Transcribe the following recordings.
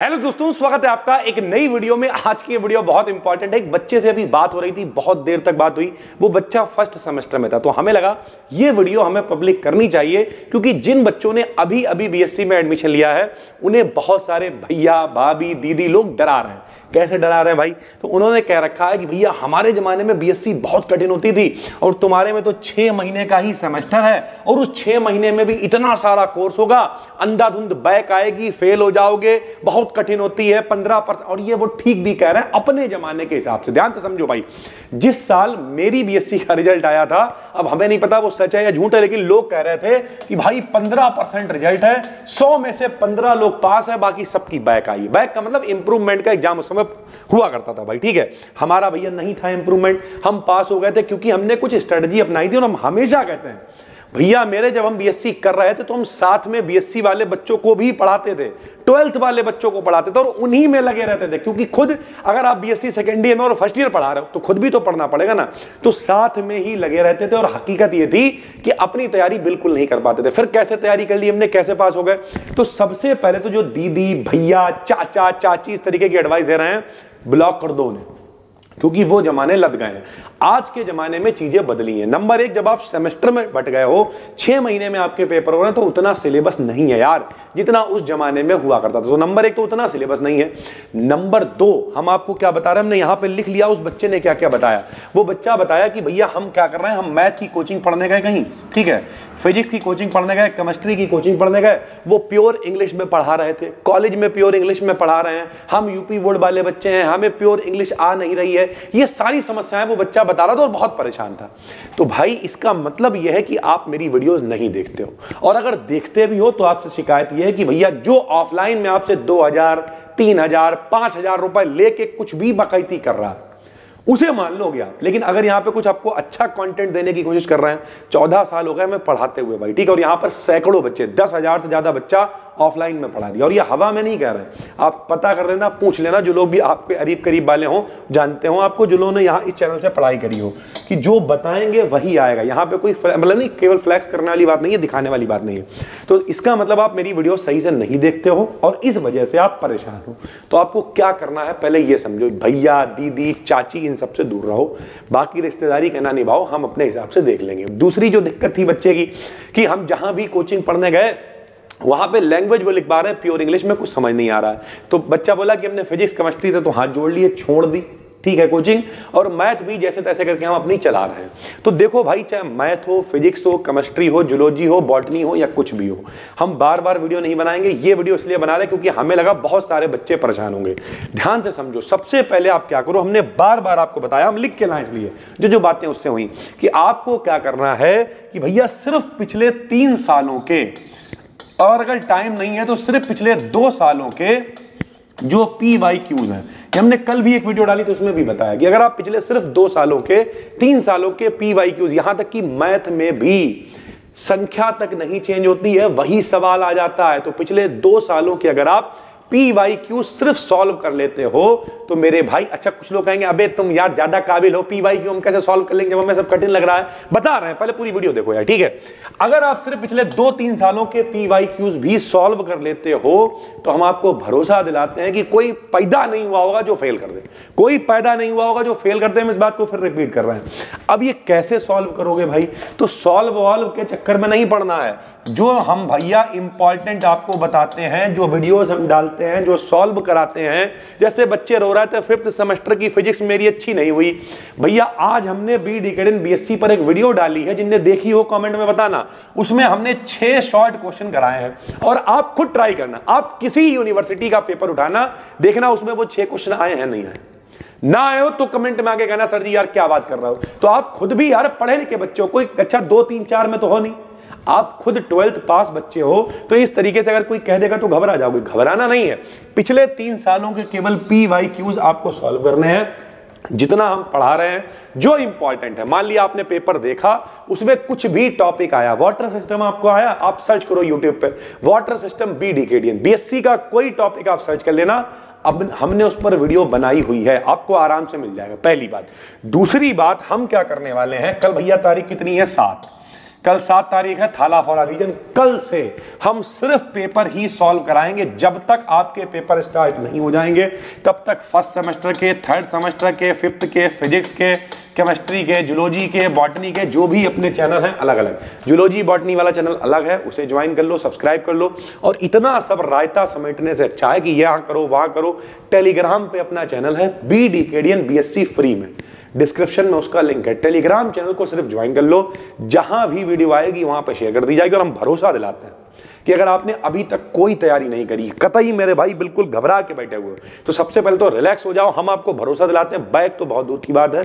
Hello दोस्तों, स्वागत है आपका एक नई वीडियो में। आज की वीडियो बहुत इंपॉर्टेंट है। एक बच्चे से अभी बात हो रही थी, बहुत देर तक बात हुई। वो बच्चा फर्स्ट सेमेस्टर में था, तो हमें लगा ये वीडियो हमें पब्लिक करनी चाहिए, क्योंकि जिन बच्चों ने अभी अभी बीएससी में एडमिशन लिया है उन्हें बहुत सारे भैया भाभी दीदी लोग डरा रहे हैं। कैसे डरा रहे हैं भाई? तो उन्होंने कह रखा है कि भैया हमारे जमाने में बीएससी बहुत कठिन होती थी और तुम्हारे में तो 6 महीने का ही सेमेस्टर है और उस 6 महीने में भी इतना सारा कोर्स होगा, अंधाधुंध बैक आएगी, फेल हो जाओगे, बहुत कठिन होती है 15%। और ये वो ठीक भी कह रहे हैं अपने जमाने के हिसाब से। ध्यान से समझो भाई, जिस साल मेरी बीएससी का रिजल्ट आया था, अब हमें नहीं पता वो सच है या झूठ है, लेकिन लोग कह रहे थे कि भाई 15% रिजल्ट है, 100 में से 15 लोग पास है, बाकी सबकी बैक आई। बैक का मतलब इंप्रूवमेंट का एग्जाम उस समय हुआ करता था भाई, ठीक है। हमारा भैया नहीं था इंप्रूवमेंट, हम पास हो गए थे क्योंकि हमने कुछ स्ट्रेटजी अपनाई थी। और हम हमेशा कहते हैं भैया, मेरे जब हम बीएससी कर रहे थे तो हम साथ में बीएससी वाले बच्चों को भी पढ़ाते थे, 12th वाले बच्चों को पढ़ाते थे और उन्हीं में लगे रहते थे, क्योंकि खुद अगर आप बीएससी सेकेंड ईयर में और फर्स्ट ईयर पढ़ा रहे हो तो खुद भी तो पढ़ना पड़ेगा ना। तो साथ में ही लगे रहते थे और हकीकत ये थी कि अपनी तैयारी बिल्कुल नहीं कर पाते थे। फिर कैसे तैयारी कर ली हमने, कैसे पास हो गए? तो सबसे पहले तो जो दीदी भैया चाचा चाची इस तरीके की एडवाइस दे रहे हैं, ब्लॉक कर दो उन्हें, क्योंकि वो जमाने लद गए हैं। आज के जमाने में चीजें बदली हैं। नंबर एक, जब आप सेमेस्टर में बट गए हो, 6 महीने में आपके पेपर हो रहे हैं, तो उतना सिलेबस नहीं है यार जितना उस जमाने में हुआ करता था। तो नंबर एक तो उतना सिलेबस नहीं है। नंबर दो, हम आपको क्या बता रहे हैं, हमने यहां पे लिख लिया उस बच्चे ने क्या क्या बताया। वो बच्चा बताया कि भैया हम क्या कर रहे हैं, हम मैथ की कोचिंग पढ़ने गए कहीं, ठीक है, फिजिक्स की कोचिंग पढ़ने गए, केमिस्ट्री की कोचिंग पढ़ने गए, वो प्योर इंग्लिश में पढ़ा रहे थे, कॉलेज में प्योर इंग्लिश में पढ़ा रहे हैं। हम यूपी बोर्ड वाले बच्चे हैं, हमें प्योर इंग्लिश आ नहीं रही है। ये सारी समस्याएं वो बच्चा बता रहा था और बहुत परेशान था। तो भाई इसका मतलब यह है कि आप मेरी वीडियोस नहीं देखते हो, और अगर देखते भी हो तो आपसे शिकायत यह है कि भैया जो ऑफलाइन में आपसे 2000 3000 5000 रुपए लेके कुछ भी बकैती कर रहा है उसे मान लोगे आप। लेकिन अगर यहां पे कुछ आपको अच्छा कंटेंट देने की कोशिश कर रहे हैं, 14 साल हो गए मैं पढ़ाते हुए भाई, ठीक है, और यहां पर सैकड़ों बच्चे, 10,000 से ज्यादा बच्चा ऑफलाइन में पढ़ा दिया। और ये हवा में नहीं कह रहे हैं, आप पता कर लेना, पूछ लेना, जो लोग भी आपके करीब करीब वाले हों, जानते हो आपको, जो लोगों ने यहाँ इस चैनल से पढ़ाई करी हो, कि जो बताएंगे वही आएगा। यहाँ पे कोई मतलब नहीं, केवल फ्लैक्स करने वाली बात नहीं है, दिखाने वाली बात नहीं है। तो इसका मतलब आप मेरी वीडियो सही से नहीं देखते हो और इस वजह से आप परेशान हो। तो आपको क्या करना है, पहले ये समझो, भैया दीदी चाची इन सबसे दूर रहो, बाकी रिश्तेदारी कहना निभाओ, हम अपने हिसाब से देख लेंगे। दूसरी जो दिक्कत थी बच्चे की, कि हम जहां भी कोचिंग पढ़ने गए वहां पे लैंग्वेज वो लिख पा रहे हैं प्योर इंग्लिश में, कुछ समझ नहीं आ रहा है। तो बच्चा बोला कि हमने फिजिक्स केमिस्ट्री से तो हाथ जोड़ लिए, छोड़ दी, ठीक है, कोचिंग, और मैथ भी जैसे तैसे करके हम अपनी चला रहे हैं। तो देखो भाई, चाहे मैथ हो, फिजिक्स हो, केमिस्ट्री हो, जूलॉजी हो, बॉटनी हो, या कुछ भी हो, हम बार बार वीडियो नहीं बनाएंगे। ये वीडियो इसलिए बना रहे क्योंकि हमें लगा बहुत सारे बच्चे परेशान होंगे। ध्यान से समझो, सबसे पहले आप क्या करो, हमने बार बार आपको बताया, हम लिख के लाए इसलिए जो जो बातें उससे हुई, कि आपको क्या करना है कि भैया सिर्फ पिछले 3 सालों के, और अगर टाइम नहीं है तो सिर्फ पिछले 2 सालों के जो PYQs हैं, हमने कल भी एक वीडियो डाली तो उसमें भी बताया कि अगर आप पिछले सिर्फ 2 सालों के, 3 सालों के PYQs, यहां तक कि मैथ में भी संख्या तक नहीं चेंज होती है, वही सवाल आ जाता है। तो पिछले 2 सालों के अगर आप PYQ सिर्फ सॉल्व कर लेते हो तो मेरे भाई, अच्छा कुछ लोग कहेंगे अबे तुम यार ज्यादा काबिल हो, PYQ हम कैसे सॉल्व कर लेंगे जब हमें सब कठिन लग रहा है। बता रहे हैं, पहले पूरी वीडियो देखो यार, ठीक है। अगर आप सिर्फ पिछले 2-3 सालों के PYQs भी सॉल्व कर लेते हो तो हम आपको भरोसा दिलाते हैं कि कोई पैदा नहीं हुआ होगा जो फेल कर दे, कोई पैदा नहीं हुआ होगा जो फेल कर दे। हम इस बात को फिर रिपीट कर रहे हैं। अब ये कैसे सॉल्व करोगे भाई? तो सॉल्व वॉल्व के चक्कर में नहीं पड़ना है। जो हम भैया इंपॉर्टेंट आपको बताते हैं, जो वीडियोस हम डालते हैं, जो सॉल्व कराते हैं, जैसे बच्चे रो रहे थे 5th सेमेस्टर की फिजिक्स मेरी अच्छी नहीं हुई, भैया आज हमने बी डिकेडन बीएससी पर एक वीडियो डाली है, जिनने देखी हो कमेंट में बताना, उसमें हमने 6 शॉर्ट क्वेश्चन कराए हैं। और आप खुद ट्राई करना, आप किसी यूनिवर्सिटी का पेपर उठाना, देखना उसमें वो 6 क्वेश्चन आए हैं नहीं आए। ना आए हो तो कमेंट में आके कहना सर जी यार क्या बात कर रहा हो। तो आप खुद भी यार पढ़े लिखे बच्चे हो, कोई अच्छा 2 3 4 में तो हो नहीं, आप खुद 12th पास बच्चे हो, तो इस तरीके से अगर कोई कह देगा तो घबरा जाओगे। घबराना नहीं है, पिछले 3 सालों के केवल PYQs आपको सॉल्व करने हैं, जितना हम पढ़ा रहे हैं, जो इंपॉर्टेंट है। मान लिया आपने पेपर देखा, उसमें कुछ भी टॉपिक आया, वाटर सिस्टम आपको आया, आप सर्च करो यूट्यूब पे वाटर सिस्टम बी डिकेडियन, बीएससी का कोई टॉपिक आप सर्च कर लेना, अब हमने उस पर वीडियो बनाई हुई है, आपको आराम से मिल जाएगा। पहली बात। दूसरी बात, हम क्या करने वाले हैं, कल भैया तारीख कितनी है, 7, कल 7 तारीख है, थाला फॉर अ रीजन। कल से हम सिर्फ पेपर ही सॉल्व कराएंगे। जब तक आपके पेपर स्टार्ट नहीं हो जाएंगे तब तक फर्स्ट सेमेस्टर के, थर्ड सेमेस्टर के, फिफ्थ के, फिजिक्स के, केमिस्ट्री के, जूलॉजी के, बॉटनी के, जो भी अपने चैनल हैं अलग अलग, जूलॉजी बॉटनी वाला चैनल अलग है, उसे ज्वाइन कर लो, सब्सक्राइब कर लो। और इतना सब रायता समेटने से अच्छा है कि यहाँ करो वहाँ करो, टेलीग्राम पे अपना चैनल है BDKDN BSc फ्री में, डिस्क्रिप्शन में उसका लिंक है। टेलीग्राम चैनल को सिर्फ ज्वाइन कर लो, जहां भी वीडियो आएगी वहां पर शेयर कर दी जाएगी। और हम भरोसा दिलाते हैं कि अगर आपने अभी तक कोई तैयारी नहीं करी, कतई मेरे भाई बिल्कुल घबरा के बैठे हुए, तो सबसे पहले तो रिलैक्स हो जाओ। हम आपको भरोसा दिलाते हैं, बैक तो बहुत दूर की बात है,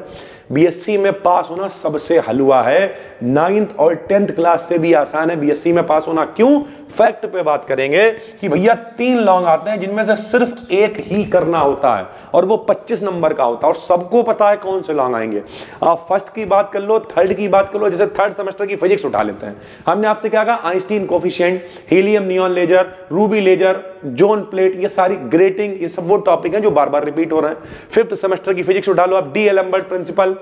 BSc में पास होना सबसे हलवा है। 9th और 10th क्लास से भी आसान है BSc में पास होना। क्यों? फैक्ट पे बात करेंगे कि भैया 3 लॉन्ग आते हैं जिनमें से सिर्फ एक ही करना होता है और वो 25 नंबर का होता है, और सबको पता है कौन से लॉन्ग आएंगे। आप फर्स्ट की बात कर लो, थर्ड की बात कर लो, जैसे थर्ड सेमेस्टर की फिजिक्स उठा लेते हैं। हमने आपसे क्या कहा? Einstein coefficient, helium neon laser, ruby laser, zone plate, ये सारी ग्रेटिंग, ये सब वो टॉपिक हैं जो बार बार रिपीट हो रहे हैं। फिफ्थ सेमेस्टर की फिजिक्स उठा लो आप, डी एलम्बर्ट प्रिंसिपल,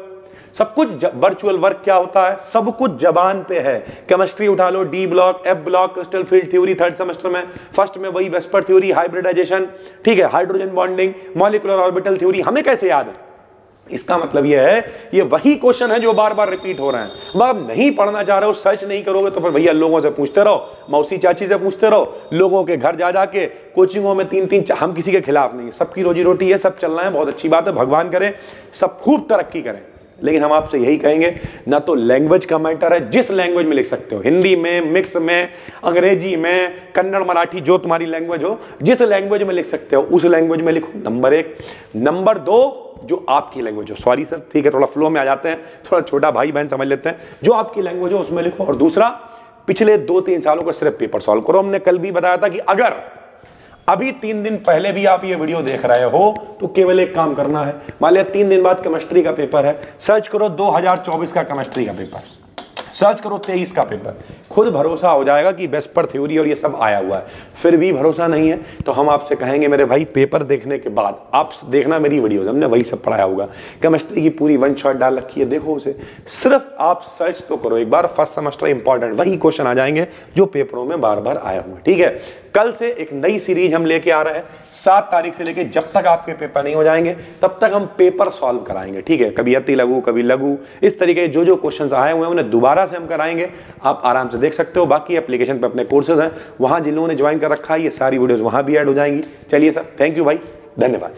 सब कुछ वर्चुअल वर्क क्या होता है सब कुछ जबान पे है। केमिस्ट्री उठा लो, D block, F block, crystal field theory third semester में, फर्स्ट में वही वेस्पर थ्योरी, हाइब्रिडाइजेशन, ठीक है, hydrogen bonding, molecular orbital theory. हमें कैसे याद है? इसका मतलब यह है ये वही क्वेश्चन है जो बार बार रिपीट हो रहे हैं। मगर आप नहीं पढ़ना चाह रहे हो, सर्च नहीं करोगे तो फिर भैया लोगों से पूछते रहो, मौसी चाची से पूछते रहो, लोगों के घर जा जाके, कोचिंगों में 3-3, हम किसी के खिलाफ नहीं, सबकी रोजी रोटी है, सब चल रहा है, बहुत अच्छी बात है, भगवान करे सब खूब तरक्की करें। लेकिन हम आपसे यही कहेंगे, ना तो लैंग्वेज का मैटर है, जिस लैंग्वेज में लिख सकते हो, हिंदी में, मिक्स में, अंग्रेजी में, कन्नड़, मराठी, जो तुम्हारी लैंग्वेज हो, जिस लैंग्वेज में लिख सकते हो उस लैंग्वेज में लिखो, नंबर 1। नंबर 2, जो आपकी लैंग्वेज हो, सॉरी सर, ठीक है, थोड़ा फ्लो में आ जाते हैं, थोड़ा छोटा भाई बहन समझ लेते हैं, जो आपकी लैंग्वेज हो उसमें लिखो। और दूसरा, पिछले 2-3 सालों का सिर्फ पेपर सॉल्व करो। हमने कल भी बताया था कि अगर अभी 3 दिन पहले भी आप ये वीडियो देख रहे हो तो केवल एक काम करना है। मान लिया 3 दिन बाद केमिस्ट्री का पेपर है, सर्च करो 2024 का केमिस्ट्री का पेपर, सर्च करो 23 का पेपर, खुद भरोसा हो जाएगा कि वेस्पर थ्योरी और ये सब आया हुआ है। फिर भी भरोसा नहीं है तो हम आपसे कहेंगे मेरे भाई, पेपर देखने के बाद आप देखना मेरी वीडियोस, हमने वही सब पढ़ाया होगा। केमिस्ट्री की पूरी 1 शॉट डाल रखी है, देखो उसे, सिर्फ आप सर्च तो करो एक बार, फर्स्ट सेमेस्टर इंपॉर्टेंट, वही क्वेश्चन आ जाएंगे जो पेपरों में बार बार आया हुआ है। ठीक है, कल से एक नई सीरीज हम लेके आ रहे हैं। 7 तारीख से लेके जब तक आपके पेपर नहीं हो जाएंगे तब तक हम पेपर सॉल्व कराएंगे। ठीक है, कभी अति लघु, कभी लघु, इस तरीके जो जो क्वेश्चंस आए हुए हैं उन्हें दोबारा से हम कराएंगे। आप आराम से देख सकते हो। बाकी एप्लीकेशन पे अपने कोर्सेज हैं, वहां जिन लोगों ने ज्वाइन कर रखा है ये सारी वीडियोस वहां भी ऐड हो जाएंगी। चलिए सर, थैंक यू भाई, धन्यवाद।